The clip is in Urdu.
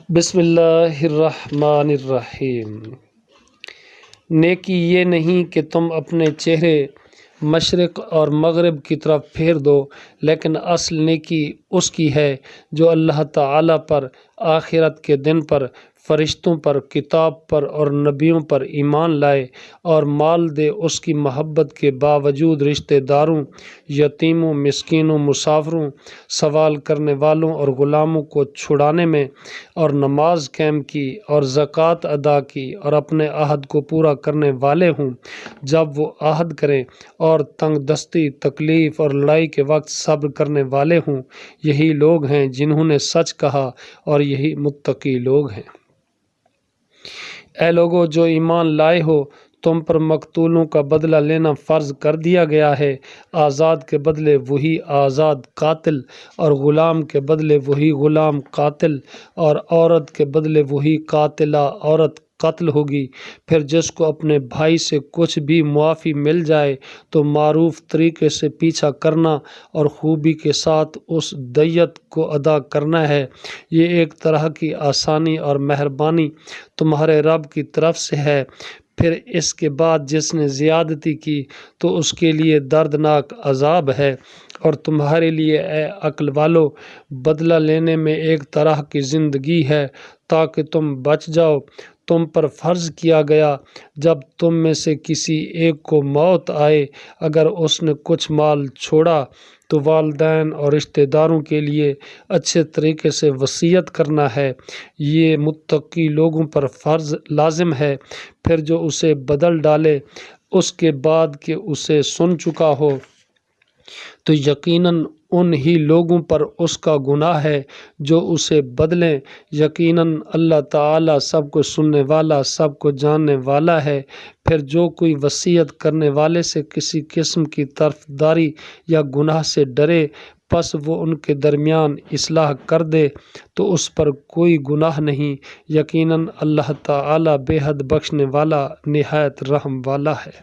بسم اللہ الرحمن الرحیم۔ نیکی یہ نہیں کہ تم اپنے چہرے مشرق اور مغرب کی طرف پھیر دو، لیکن اصل نیکی اس کی ہے جو اللہ تعالیٰ پر، آخرت کے دن پر، فرشتوں پر، کتاب پر اور نبیوں پر ایمان لائے اور مال دے اس کی محبت کے باوجود رشتہ داروں، یتیموں، مسکینوں، مسافروں، سوال کرنے والوں اور غلاموں کو چھڑانے میں، اور نماز قائم کی اور زکوٰۃ ادا کی اور اپنے عہد کو پورا کرنے والے ہوں جب وہ عہد کریں، اور تنگ دستی، تکلیف اور لڑائی کے وقت صبر کرنے والے ہوں۔ یہی لوگ ہیں جنہوں نے سچ کہا اور یہی متقی لوگ ہیں۔ اے لوگو جو ایمان لائے ہو، تم پر مقتولوں کا بدلہ لینا فرض کر دیا گیا ہے۔ آزاد کے بدلے وہی آزاد قاتل، اور غلام کے بدلے وہی غلام قاتل، اور عورت کے بدلے وہی قاتلہ عورت قتل ہوگی۔ پھر جس کو اپنے بھائی سے کچھ بھی معافی مل جائے تو معروف طریقے سے پیچھا کرنا اور خوبی کے ساتھ اس دیت کو ادا کرنا ہے۔ یہ ایک طرح کی آسانی اور مہربانی تمہارے رب کی طرف سے ہے۔ پھر اس کے بعد جس نے زیادتی کی تو اس کے لیے دردناک عذاب ہے۔ اور تمہارے لیے اے عقل والو، بدلہ لینے میں ایک طرح کی زندگی ہے تاکہ تم بچ جاؤ۔ تم پر فرض کیا گیا جب تم میں سے کسی ایک کو موت آئے، اگر اس نے کچھ مال چھوڑا تو والدین اور رشتہ داروں کے لیے اچھے طریقے سے وصیت کرنا ہے۔ یہ متقی لوگوں پر فرض لازم ہے۔ پھر جو اسے بدل ڈالے اس کے بعد کہ اسے سن چکا ہو تو یقیناً ان ہی لوگوں پر اس کا گناہ ہے جو اسے بدلیں۔ یقیناً اللہ تعالیٰ سب کو سننے والا، سب کو جاننے والا ہے۔ پھر جو کوئی وصیت کرنے والے سے کسی قسم کی طرفداری یا گناہ سے ڈرے، پس وہ ان کے درمیان اصلاح کر دے تو اس پر کوئی گناہ نہیں۔ یقیناً اللہ تعالیٰ بے حد بخشنے والا، نہایت رحم والا ہے۔